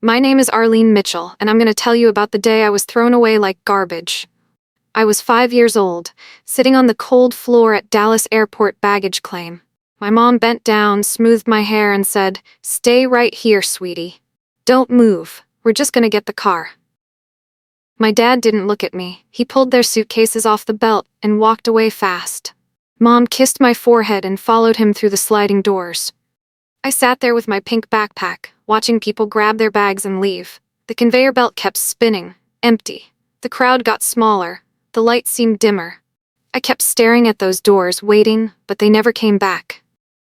My name is Arlene Mitchell, and I'm going to tell you about the day I was thrown away like garbage. I was 5 years old, sitting on the cold floor at Dallas Airport baggage claim. My mom bent down, smoothed my hair, and said, "Stay right here, sweetie. Don't move. We're just going to get the car." My dad didn't look at me. He pulled their suitcases off the belt and walked away fast. Mom kissed my forehead and followed him through the sliding doors. I sat there with my pink backpack, watching people grab their bags and leave. The conveyor belt kept spinning, empty. The crowd got smaller. The lights seemed dimmer. I kept staring at those doors, waiting, but they never came back.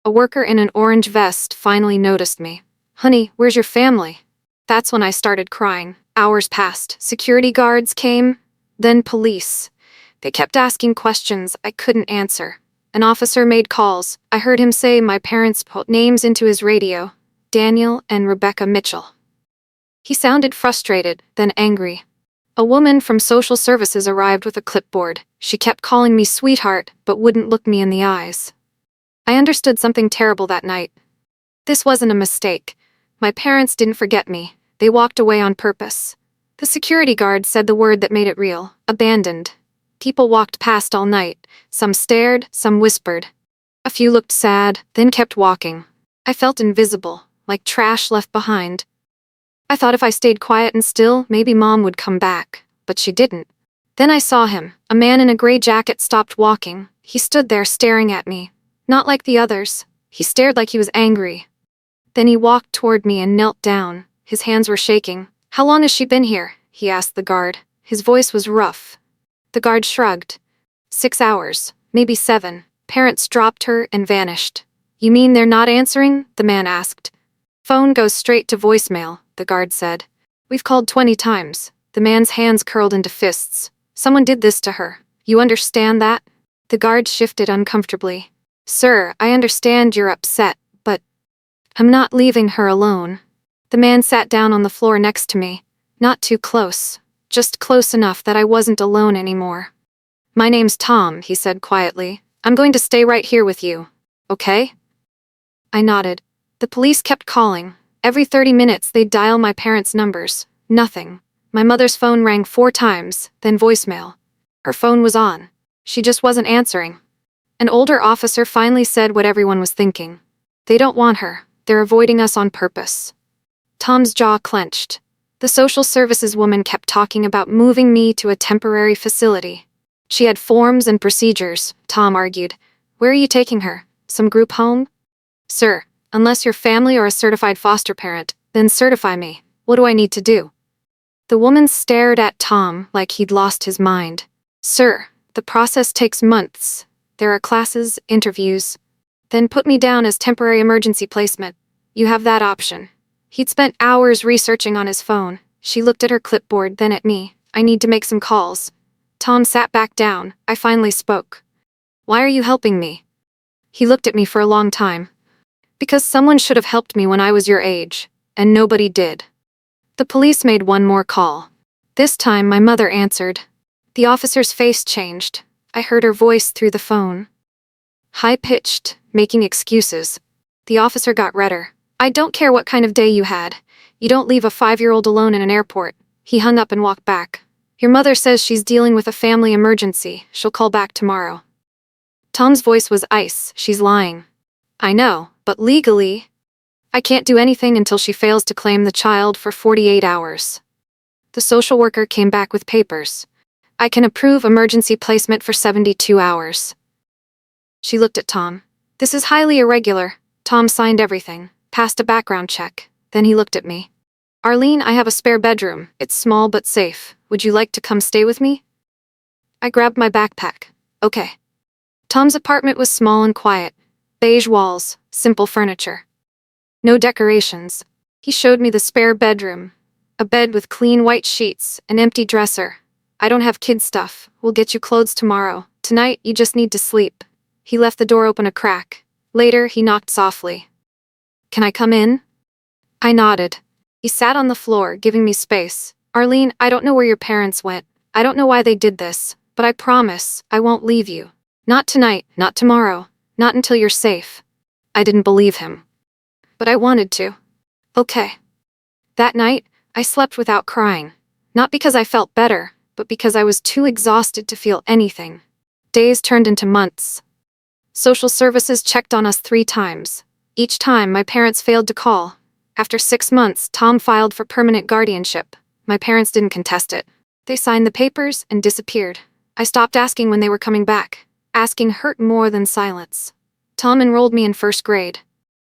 A worker in an orange vest finally noticed me. "Honey, where's your family?" That's when I started crying. Hours passed. Security guards came, then police. They kept asking questions I couldn't answer. An officer made calls. I heard him say my parents' put names into his radio, Daniel and Rebecca Mitchell. He sounded frustrated, then angry. A woman from social services arrived with a clipboard. She kept calling me sweetheart, but wouldn't look me in the eyes. I understood something terrible that night. This wasn't a mistake. My parents didn't forget me. They walked away on purpose. The security guard said the word that made it real: abandoned. People walked past all night. Some stared, some whispered. A few looked sad, then kept walking. I felt invisible, like trash left behind. I thought if I stayed quiet and still, maybe Mom would come back, but she didn't. Then I saw him. A man in a gray jacket stopped walking. He stood there staring at me. Not like the others. He stared like he was angry. Then he walked toward me and knelt down. His hands were shaking. "How long has she been here?" he asked the guard. His voice was rough. The guard shrugged. 6 hours, maybe 7. Parents dropped her and vanished. "You mean they're not answering?" the man asked. "Phone goes straight to voicemail," the guard said. "We've called 20 times. The man's hands curled into fists. "Someone did this to her. You understand that?" The guard shifted uncomfortably. "Sir, I understand you're upset, but I'm not leaving her alone." The man sat down on the floor next to me. Not too close, just close enough that I wasn't alone anymore. "My name's Tom," he said quietly. "I'm going to stay right here with you. Okay?" I nodded. The police kept calling. Every 30 minutes they'd dial my parents' numbers. Nothing. My mother's phone rang 4 times, then voicemail. Her phone was on. She just wasn't answering. An older officer finally said what everyone was thinking. "They don't want her. They're avoiding us on purpose." Tom's jaw clenched. The social services woman kept talking about moving me to a temporary facility. She had forms and procedures, Tom argued. "Where are you taking her? Some group home?" "Sir, unless you're family or a certified foster parent, then certify me. What do I need to do?" The woman stared at Tom like he'd lost his mind. "Sir, the process takes months. There are classes, interviews. Then put me down as temporary emergency placement. You have that option." He'd spent hours researching on his phone. She looked at her clipboard, then at me. "I need to make some calls." Tom sat back down. I finally spoke. "Why are you helping me?" He looked at me for a long time. "Because someone should have helped me when I was your age, and nobody did." The police made one more call. This time my mother answered. The officer's face changed. I heard her voice through the phone. High-pitched, making excuses. The officer got redder. "I don't care what kind of day you had. You don't leave a 5-year-old alone in an airport." He hung up and walked back. "Your mother says she's dealing with a family emergency. She'll call back tomorrow." Tom's voice was ice. "She's lying." "I know, but legally, I can't do anything until she fails to claim the child for 48 hours. The social worker came back with papers. "I can approve emergency placement for 72 hours. She looked at Tom. "This is highly irregular." Tom signed everything. Passed a background check. Then he looked at me. "Arlene, I have a spare bedroom. It's small but safe. Would you like to come stay with me?" I grabbed my backpack. "Okay." Tom's apartment was small and quiet. Beige walls, simple furniture. No decorations. He showed me the spare bedroom. A bed with clean white sheets, an empty dresser. "I don't have kid stuff. We'll get you clothes tomorrow. Tonight, you just need to sleep." He left the door open a crack. Later, he knocked softly. "Can I come in?" I nodded. He sat on the floor, giving me space. "Arlene, I don't know where your parents went. I don't know why they did this, but I promise I won't leave you. Not tonight, not tomorrow, not until you're safe." I didn't believe him. But I wanted to. "Okay." That night, I slept without crying. Not because I felt better, but because I was too exhausted to feel anything. Days turned into months. Social services checked on us 3 times. Each time, my parents failed to call. After 6 months, Tom filed for permanent guardianship. My parents didn't contest it. They signed the papers and disappeared. I stopped asking when they were coming back. Asking hurt more than silence. Tom enrolled me in 1st grade.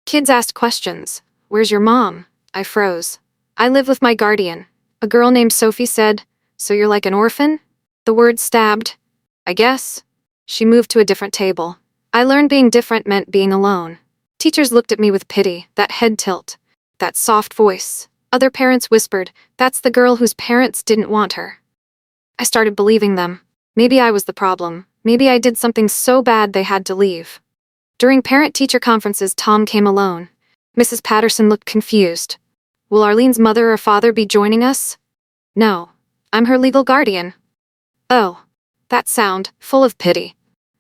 Kids asked questions. "Where's your mom?" I froze. "I live with my guardian." A girl named Sophie said, "So you're like an orphan?" The word stabbed. "I guess." She moved to a different table. I learned being different meant being alone. Teachers looked at me with pity, that head tilt, that soft voice. Other parents whispered, "That's the girl whose parents didn't want her." I started believing them. Maybe I was the problem. Maybe I did something so bad they had to leave. During parent-teacher conferences, Tom came alone. Mrs. Patterson looked confused. "Will Arlene's mother or father be joining us?" "No. I'm her legal guardian." "Oh." That sound, full of pity.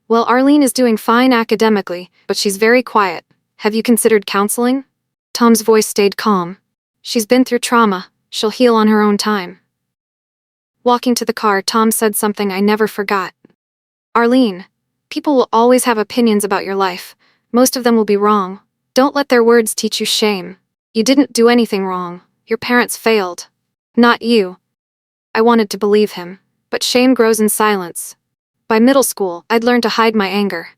"Well, Arlene is doing fine academically, but she's very quiet. Have you considered counseling?" Tom's voice stayed calm. "She's been through trauma. She'll heal on her own time." Walking to the car, Tom said something I never forgot. "Arlene, people will always have opinions about your life. Most of them will be wrong. Don't let their words teach you shame. You didn't do anything wrong. Your parents failed. Not you." I wanted to believe him, but shame grows in silence. By middle school, I'd learned to hide my anger.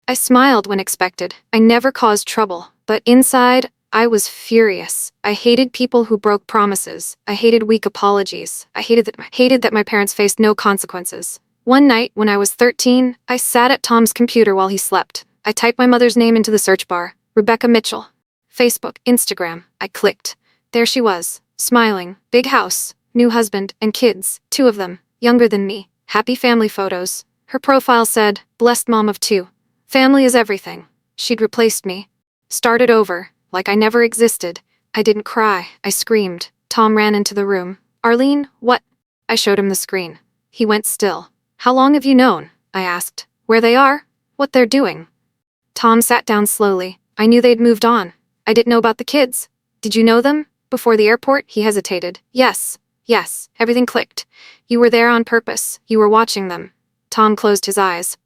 I smiled when expected. I never caused trouble, but inside, I was furious. I hated people who broke promises. I hated weak apologies. I hated that my parents faced no consequences. One night, when I was 13, I sat at Tom's computer while he slept. I typed my mother's name into the search bar. Rebecca Mitchell. Facebook, Instagram. I clicked. There she was, smiling. Big house, new husband, and kids, 2 of them, younger than me. Happy family photos. Her profile said, "Blessed mom of 2. Family is everything." She'd replaced me. Started over, like I never existed. I didn't cry, I screamed. Tom ran into the room. "Arlene, what?" I showed him the screen. He went still. "How long have you known?" I asked. "Where they are? What they're doing?" Tom sat down slowly. "I knew they'd moved on. I didn't know about the kids." "Did you know them? Before the airport?" He hesitated. Yes. Everything clicked. "You were there on purpose. You were watching them." Tom closed his eyes.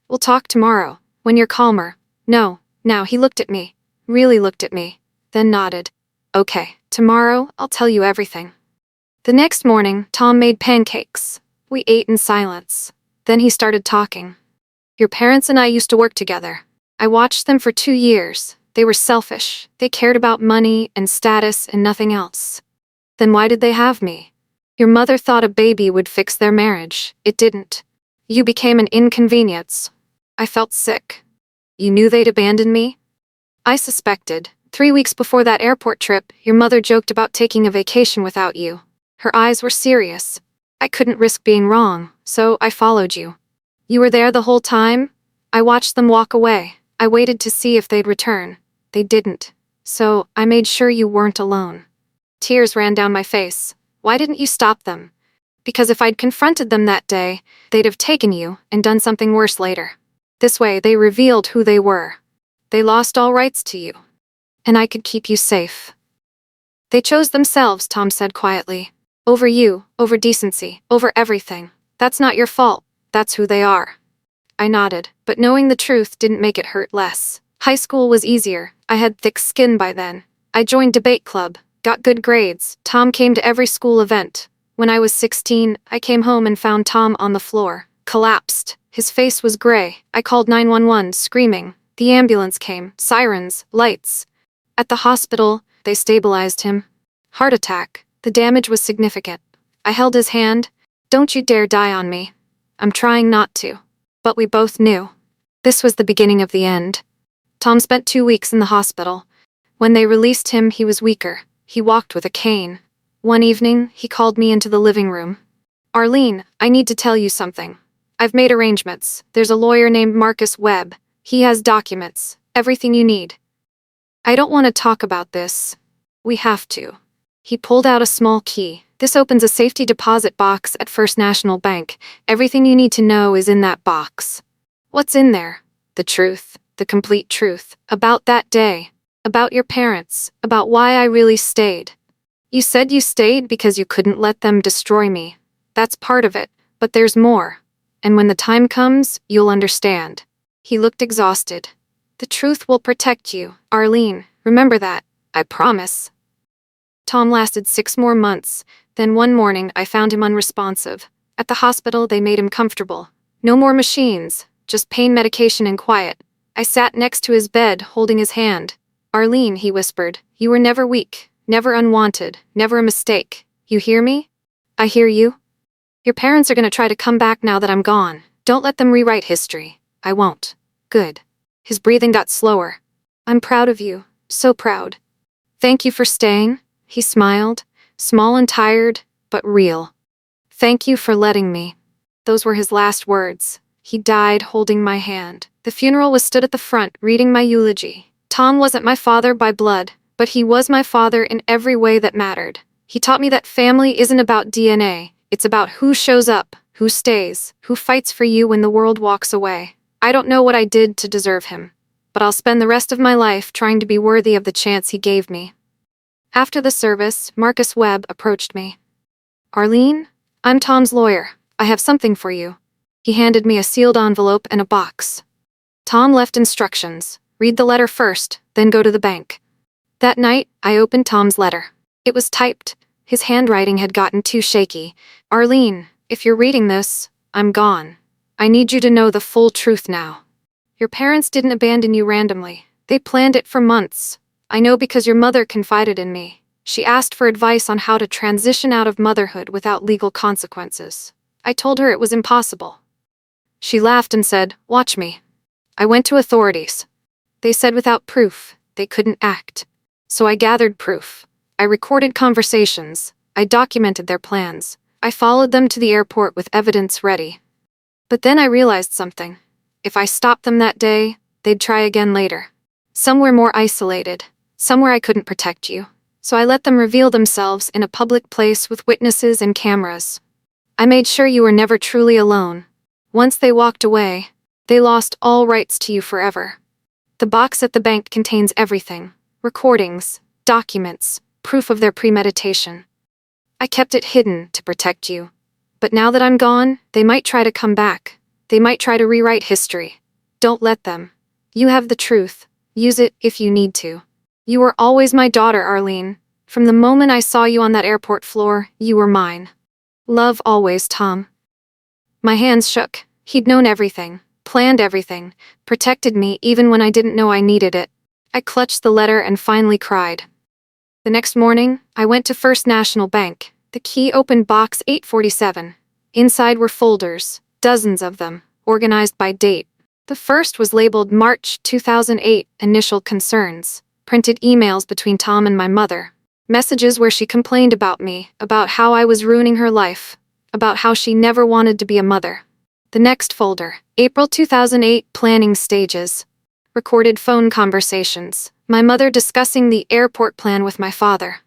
"We'll talk tomorrow, when you're calmer." "No, now." He looked at me. Really looked at me. Then nodded. "Okay, tomorrow, I'll tell you everything." The next morning, Tom made pancakes. We ate in silence. Then he started talking. "Your parents and I used to work together. I watched them for 2 years. They were selfish. They cared about money and status and nothing else. Then why did they have me? Your mother thought a baby would fix their marriage. It didn't. You became an inconvenience." I felt sick. "You knew they'd abandon me?" I suspected. 3 weeks before that airport trip, your mother joked about taking a vacation without you. Her eyes were serious. I couldn't risk being wrong, so I followed you. You were there the whole time? I watched them walk away. I waited to see if they'd return. They didn't. So I made sure you weren't alone. Tears ran down my face. "Why didn't you stop them?" "Because if I'd confronted them that day, they'd have taken you and done something worse later. This way, they revealed who they were. They lost all rights to you. And I could keep you safe." "They chose themselves," Tom said quietly. "Over you, over decency, over everything. That's not your fault. That's who they are." I nodded, but knowing the truth didn't make it hurt less. High school was easier. I had thick skin by then. I joined debate club, got good grades. Tom came to every school event. When I was 16, I came home and found Tom on the floor, collapsed. His face was gray. I called 911, screaming. The ambulance came, sirens, lights. At the hospital, they stabilized him. Heart attack. The damage was significant. I held his hand. "Don't you dare die on me." "I'm trying not to." But we both knew. This was the beginning of the end. Tom spent 2 weeks in the hospital. When they released him, he was weaker. He walked with a cane. One evening, he called me into the living room. "Arlene, I need to tell you something. I've made arrangements. There's a lawyer named Marcus Webb. He has documents, everything you need." "I don't want to talk about this." "We have to." He pulled out a small key. "This opens a safety deposit box at First National Bank. Everything you need to know is in that box." "What's in there?" "The truth, the complete truth, about that day." About your parents, about why I really stayed. You said you stayed because you couldn't let them destroy me. That's part of it, but there's more. And when the time comes, you'll understand. He looked exhausted. The truth will protect you, Arlene. Remember that. I promise. Tom lasted 6 more months. Then one morning I found him unresponsive. At the hospital they made him comfortable. No more machines, just pain medication and quiet. I sat next to his bed, holding his hand. Arlene, he whispered, you were never weak, never unwanted, never a mistake. You hear me? I hear you. Your parents are going to try to come back now that I'm gone. Don't let them rewrite history. I won't. Good. His breathing got slower. I'm proud of you, so proud. Thank you for staying, he smiled, small and tired, but real. Thank you for letting me. Those were his last words. He died holding my hand. The funeral was stood at the front, reading my eulogy. Tom wasn't my father by blood, but he was my father in every way that mattered. He taught me that family isn't about DNA, it's about who shows up, who stays, who fights for you when the world walks away. I don't know what I did to deserve him, but I'll spend the rest of my life trying to be worthy of the chance he gave me. After the service, Marcus Webb approached me. Arlene, I'm Tom's lawyer. I have something for you. He handed me a sealed envelope and a box. Tom left instructions. Read the letter first, then go to the bank. That night, I opened Tom's letter. It was typed. His handwriting had gotten too shaky. Arlene, if you're reading this, I'm gone. I need you to know the full truth now. Your parents didn't abandon you randomly. They planned it for months. I know because your mother confided in me. She asked for advice on how to transition out of motherhood without legal consequences. I told her it was impossible. She laughed and said, watch me. I went to authorities. They said without proof, they couldn't act. So I gathered proof. I recorded conversations. I documented their plans. I followed them to the airport with evidence ready. But then I realized something. If I stopped them that day, they'd try again later. Somewhere more isolated. Somewhere I couldn't protect you. So I let them reveal themselves in a public place with witnesses and cameras. I made sure you were never truly alone. Once they walked away, they lost all rights to you forever. The box at the bank contains everything. Recordings, documents, proof of their premeditation. I kept it hidden to protect you. But now that I'm gone, they might try to come back. They might try to rewrite history. Don't let them. You have the truth. Use it if you need to. You were always my daughter, Arlene. From the moment I saw you on that airport floor, you were mine. Love always, Tom. My hands shook. He'd known everything, planned everything, protected me even when I didn't know I needed it. I clutched the letter and finally cried. The next morning, I went to First National Bank. The key opened box 847. Inside were folders, dozens of them, organized by date. The first was labeled March 2008, Initial Concerns. Printed emails between Tom and my mother. Messages where she complained about me, about how I was ruining her life, about how she never wanted to be a mother. The next folder, April 2008, Planning Stages. Recorded phone conversations. My mother discussing the airport plan with my father.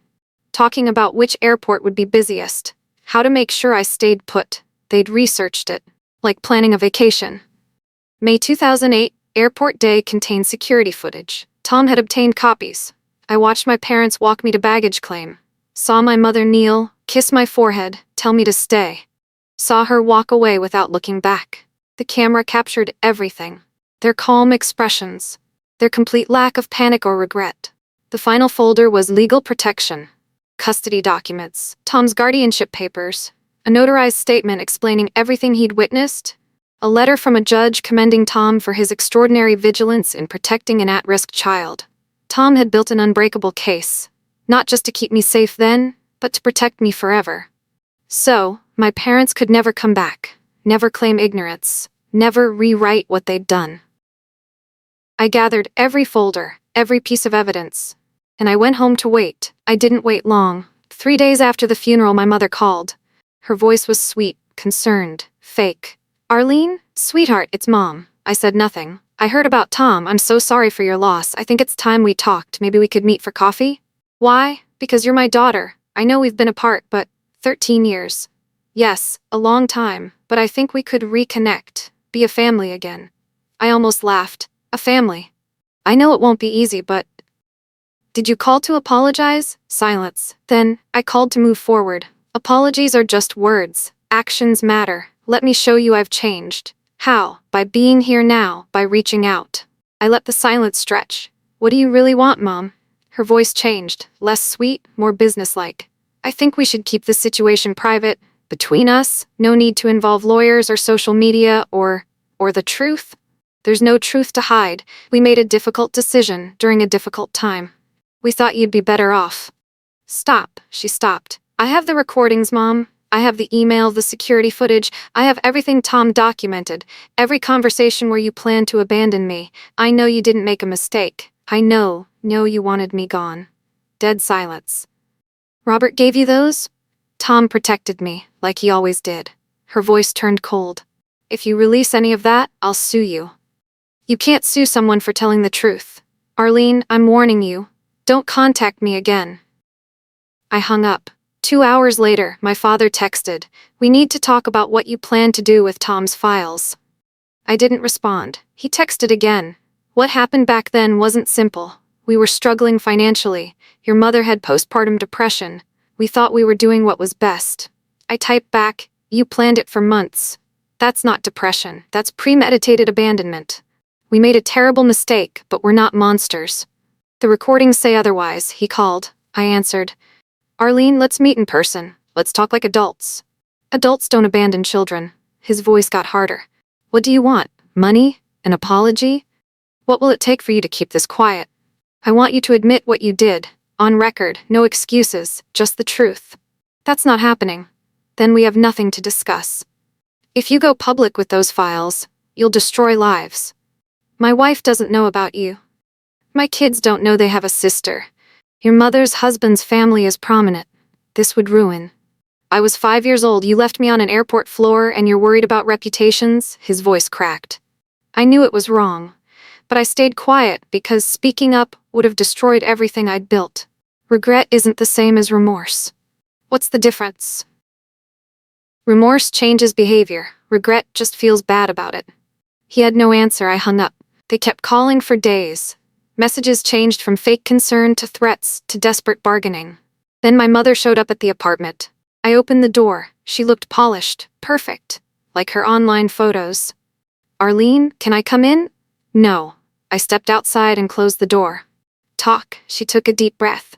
Talking about which airport would be busiest. How to make sure I stayed put. They'd researched it. Like planning a vacation. May 2008, Airport Day contained security footage. Tom had obtained copies. I watched my parents walk me to baggage claim. Saw my mother kneel, kiss my forehead, tell me to stay. Saw her walk away without looking back. The camera captured everything. Their calm expressions. Their complete lack of panic or regret. The final folder was legal protection. Custody documents, Tom's guardianship papers, a notarized statement explaining everything he'd witnessed, a letter from a judge commending Tom for his extraordinary vigilance in protecting an at-risk child. Tom had built an unbreakable case, not just to keep me safe then, but to protect me forever. So, my parents could never come back, never claim ignorance, never rewrite what they'd done. I gathered every folder, every piece of evidence, and I went home to wait. I didn't wait long. 3 days after the funeral, my mother called. Her voice was sweet, concerned, fake. Arlene? Sweetheart, it's Mom. I said nothing. I heard about Tom. I'm so sorry for your loss. I think it's time we talked. Maybe we could meet for coffee? Why? Because you're my daughter. I know we've been apart, but 13 years. Yes, a long time, but I think we could reconnect, be a family again. I almost laughed. A family. I know it won't be easy, but Did you call to apologize? Silence. Then, I called to move forward. Apologies are just words. Actions matter. Let me show you I've changed. How? By being here now, by reaching out. I let the silence stretch. What do you really want, Mom? Her voice changed, less sweet, more businesslike. I think we should keep this situation private. Between us, no need to involve lawyers or social media or the truth. There's no truth to hide. We made a difficult decision during a difficult time. We thought you'd be better off. Stop, she stopped. I have the recordings, Mom. I have the email, the security footage. I have everything Tom documented. Every conversation where you planned to abandon me. I know you didn't make a mistake. I know you wanted me gone. Dead silence. Robert gave you those? Tom protected me, like he always did. Her voice turned cold. If you release any of that, I'll sue you. You can't sue someone for telling the truth. Arlene, I'm warning you. Don't contact me again. I hung up. 2 hours later, my father texted, "We need to talk about what you plan to do with Tom's files." I didn't respond. He texted again. What happened back then wasn't simple. We were struggling financially. Your mother had postpartum depression. We thought we were doing what was best. I typed back, "You planned it for months. That's not depression. That's premeditated abandonment. We made a terrible mistake, but we're not monsters." The recordings say otherwise, he called. I answered, "Arlene, let's meet in person. Let's talk like adults." Adults don't abandon children. His voice got harder. What do you want? Money? An apology? What will it take for you to keep this quiet? I want you to admit what you did. On record, no excuses, just the truth. That's not happening. Then we have nothing to discuss. If you go public with those files, you'll destroy lives. My wife doesn't know about you. My kids don't know they have a sister. Your mother's husband's family is prominent. This would ruin. I was 5 years old. You left me on an airport floor and you're worried about reputations? His voice cracked. I knew it was wrong. But I stayed quiet because speaking up would have destroyed everything I'd built. Regret isn't the same as remorse. What's the difference? Remorse changes behavior. Regret just feels bad about it. He had no answer. I hung up. They kept calling for days. Messages changed from fake concern to threats to desperate bargaining. Then my mother showed up at the apartment. I opened the door. She looked polished, perfect, like her online photos. "Arlene, can I come in?" "No." I stepped outside and closed the door. "Talk." She took a deep breath.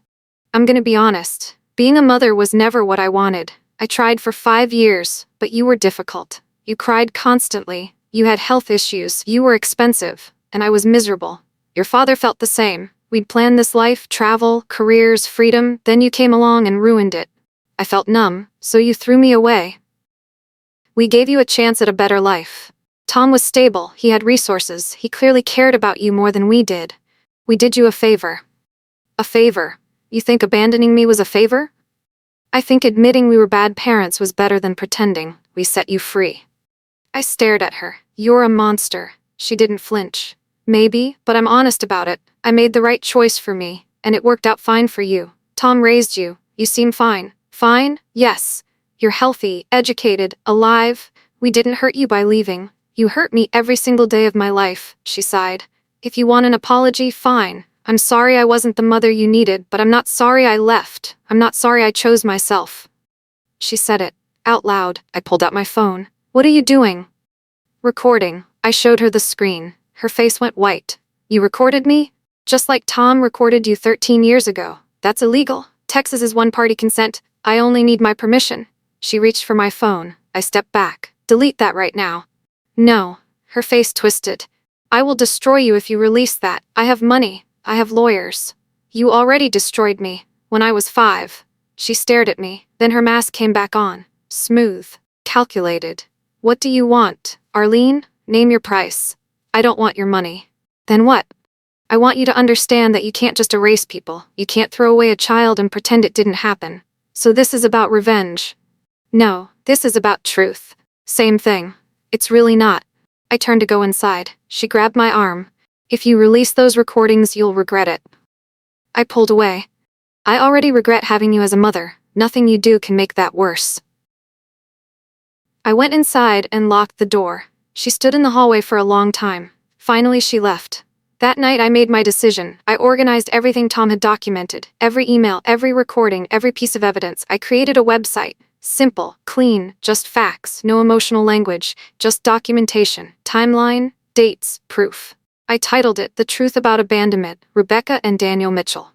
"I'm gonna be honest. Being a mother was never what I wanted. I tried for 5 years, but you were difficult. You cried constantly. You had health issues. You were expensive, and I was miserable. Your father felt the same. We'd planned this life, travel, careers, freedom, then you came along and ruined it. I felt numb, so you threw me away. We gave you a chance at a better life. Tom was stable, he had resources, he clearly cared about you more than we did. We did you a favor." "A favor? You think abandoning me was a favor?" "I think admitting we were bad parents was better than pretending. We set you free." I stared at her. "You're a monster." She didn't flinch. "Maybe, but I'm honest about it. I made the right choice for me, and it worked out fine for you. Tom raised you. You seem fine." "Fine? Yes. You're healthy, educated, alive. We didn't hurt you by leaving. You hurt me every single day of my life," she sighed. "If you want an apology, fine. I'm sorry I wasn't the mother you needed, but I'm not sorry I left. I'm not sorry I chose myself." She said it out loud. I pulled out my phone. "What are you doing?" "Recording." I showed her the screen. Her face went white. "You recorded me? Just like Tom recorded you 13 years ago. That's illegal. Texas is one-party consent. I only need my permission." She reached for my phone. I stepped back. "Delete that right now." "No." Her face twisted. "I will destroy you if you release that. I have money. I have lawyers. You already destroyed me. When I was 5. She stared at me. Then her mask came back on. Smooth. Calculated. "What do you want, Arlene? Name your price." "I don't want your money." "Then what?" "I want you to understand that you can't just erase people. You can't throw away a child and pretend it didn't happen. So this is about revenge." "No, this is about truth." "Same thing." "It's really not." I turned to go inside. She grabbed my arm. "If you release those recordings, you'll regret it." I pulled away. "I already regret having you as a mother. Nothing you do can make that worse." I went inside and locked the door. She stood in the hallway for a long time. Finally she left. That night I made my decision. I organized everything Tom had documented. Every email, every recording, every piece of evidence. I created a website. Simple, clean, just facts, no emotional language, just documentation, timeline, dates, proof. I titled it The Truth About Abandonment, Rebecca and Daniel Mitchell.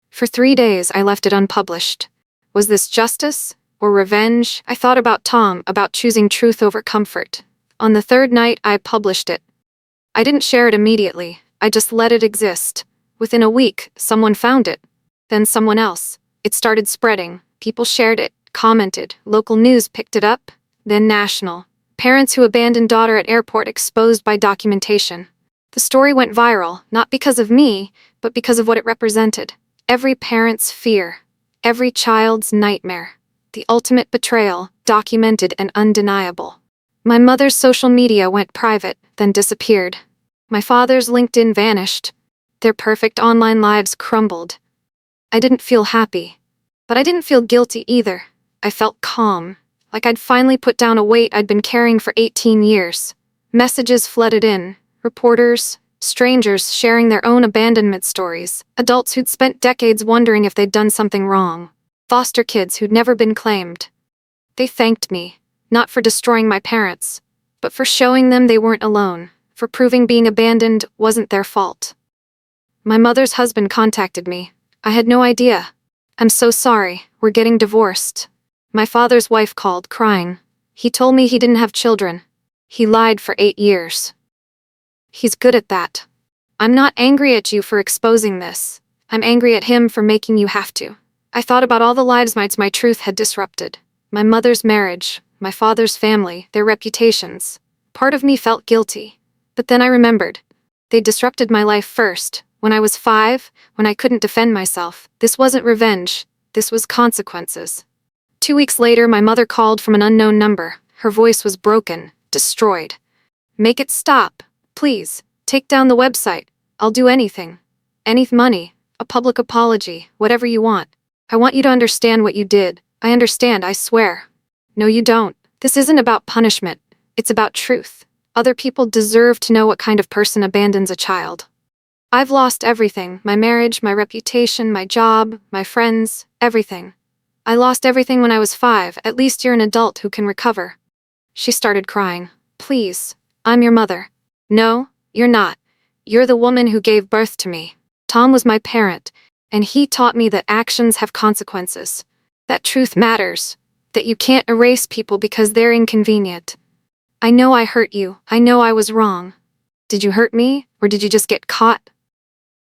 For 3 days I left it unpublished. Was this justice or revenge? I thought about Tom, about choosing truth over comfort. On the 3rd night I published it. I didn't share it immediately. I just let it exist. Within a week, someone found it. Then someone else. It started spreading. People shared it, commented. Local news picked it up. Then national. Parents who abandoned daughter at airport exposed by documentation. The story went viral, not because of me, but because of what it represented. Every parent's fear. Every child's nightmare. The ultimate betrayal, documented and undeniable. My mother's social media went private, then disappeared. My father's LinkedIn vanished. Their perfect online lives crumbled. I didn't feel happy. But I didn't feel guilty either. I felt calm, like I'd finally put down a weight I'd been carrying for 18 years. Messages flooded in. Reporters, strangers sharing their own abandonment stories. Adults who'd spent decades wondering if they'd done something wrong. Foster kids who'd never been claimed. They thanked me, not for destroying my parents, but for showing them they weren't alone, for proving being abandoned wasn't their fault. My mother's husband contacted me. I had no idea. I'm so sorry, we're getting divorced. My father's wife called, crying. He told me he didn't have children. He lied for 8 years. He's good at that. I'm not angry at you for exposing this. I'm angry at him for making you have to. I thought about all the lives my truth had disrupted. My mother's marriage, my father's family, their reputations. Part of me felt guilty. But then I remembered. They disrupted my life first, when I was 5, when I couldn't defend myself. This wasn't revenge. This was consequences. 2 weeks later, my mother called from an unknown number. Her voice was broken, destroyed. Make it stop. Please, take down the website. I'll do anything. Any money, a public apology, whatever you want. I want you to understand what you did. I understand, I swear. No, you don't. This isn't about punishment. It's about truth. Other people deserve to know what kind of person abandons a child. I've lost everything. My marriage, my reputation, my job, my friends, everything. I lost everything when I was 5. At least you're an adult who can recover. She started crying. Please, I'm your mother. No, you're not. You're the woman who gave birth to me. Tom was my parent, and he taught me that actions have consequences. That truth matters. That you can't erase people because they're inconvenient. I know I hurt you. I know I was wrong. Did you hurt me, or did you just get caught?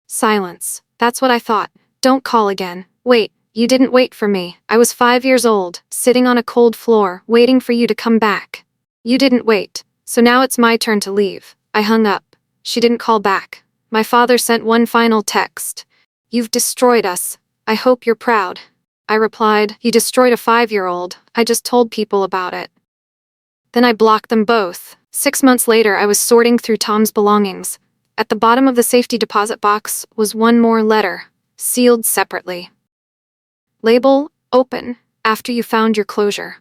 Silence. That's what I thought. Don't call again. Wait, you didn't wait for me. I was 5 years old, sitting on a cold floor, waiting for you to come back. You didn't wait, so now it's my turn to leave. I hung up. She didn't call back. My father sent one final text. You've destroyed us. I hope you're proud. I replied, you destroyed a 5-year-old. I just told people about it. Then I blocked them both. 6 months later, I was sorting through Tom's belongings. At the bottom of the safety deposit box was one more letter, sealed separately. Label, open, after you found your closure.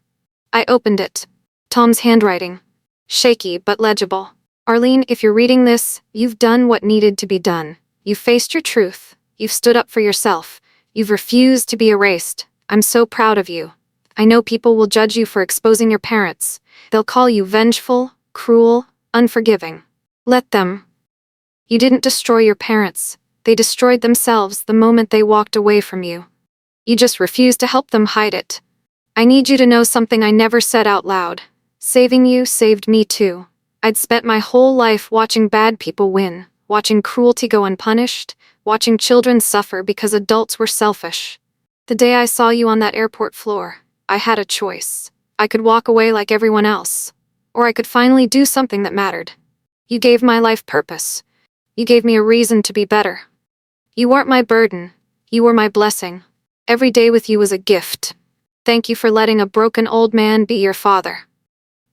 I opened it. Tom's handwriting. Shaky but legible. Arlene, if you're reading this, you've done what needed to be done. You've faced your truth. You've stood up for yourself. You've refused to be erased. I'm so proud of you. I know people will judge you for exposing your parents. They'll call you vengeful, cruel, unforgiving. Let them. You didn't destroy your parents. They destroyed themselves the moment they walked away from you. You just refused to help them hide it. I need you to know something I never said out loud. Saving you saved me too. I'd spent my whole life watching bad people win, watching cruelty go unpunished, watching children suffer because adults were selfish. The day I saw you on that airport floor, I had a choice. I could walk away like everyone else, or I could finally do something that mattered. You gave my life purpose. You gave me a reason to be better. You weren't my burden. You were my blessing. Every day with you was a gift. Thank you for letting a broken old man be your father.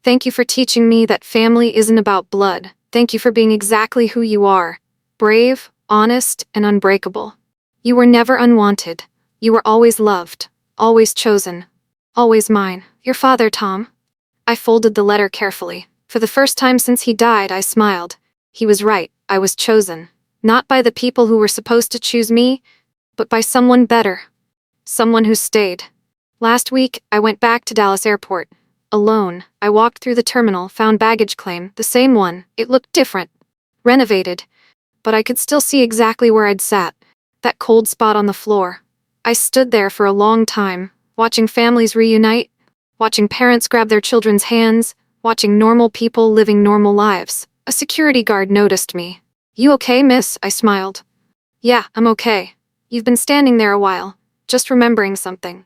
Thank you for teaching me that family isn't about blood. Thank you for being exactly who you are. Brave, honest, and unbreakable. You were never unwanted. You were always loved, always chosen, always mine. Your father, Tom. I folded the letter carefully. For the first time since he died, I smiled. He was right. I was chosen. Not by the people who were supposed to choose me, but by someone better. Someone who stayed. Last week, I went back to Dallas Airport. Alone, I walked through the terminal, found baggage claim, the same one. It looked different. Renovated. But I could still see exactly where I'd sat. That cold spot on the floor. I stood there for a long time, watching families reunite, watching parents grab their children's hands, watching normal people living normal lives. A security guard noticed me. "You okay, miss?" I smiled. "Yeah, I'm okay. You've been standing there a while, just remembering something."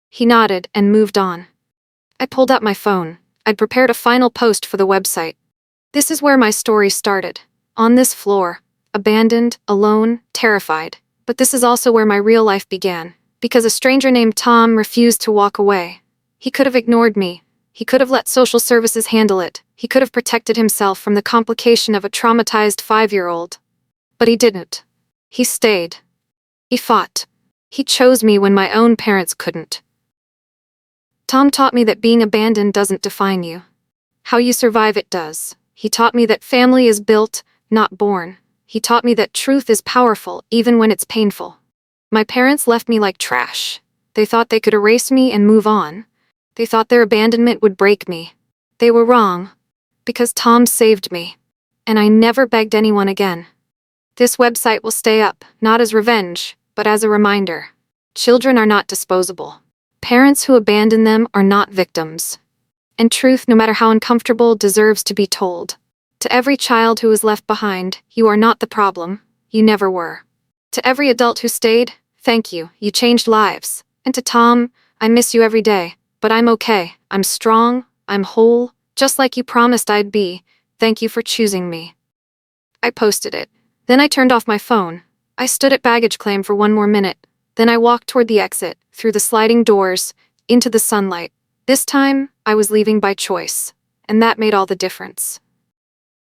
He nodded and moved on. I pulled out my phone. I'd prepared a final post for the website. This is where my story started. On this floor. Abandoned, alone, terrified. But this is also where my real life began. Because a stranger named Tom refused to walk away. He could have ignored me. He could have let social services handle it. He could have protected himself from the complication of a traumatized 5-year-old. But he didn't. He stayed. He fought. He chose me when my own parents couldn't. Tom taught me that being abandoned doesn't define you. How you survive it does. He taught me that family is built, not born. He taught me that truth is powerful, even when it's painful. My parents left me like trash. They thought they could erase me and move on. They thought their abandonment would break me. They were wrong. Because Tom saved me. And I never begged anyone again. This website will stay up, not as revenge, but as a reminder. Children are not disposable. Parents who abandon them are not victims. And truth, no matter how uncomfortable, deserves to be told. To every child who was left behind, you are not the problem. You never were. To every adult who stayed, thank you. You changed lives. And to Tom, I miss you every day. But I'm okay. I'm strong. I'm whole. Just like you promised I'd be. Thank you for choosing me. I posted it. Then I turned off my phone. I stood at baggage claim for one more minute. Then I walked toward the exit, through the sliding doors, into the sunlight. This time, I was leaving by choice. And that made all the difference.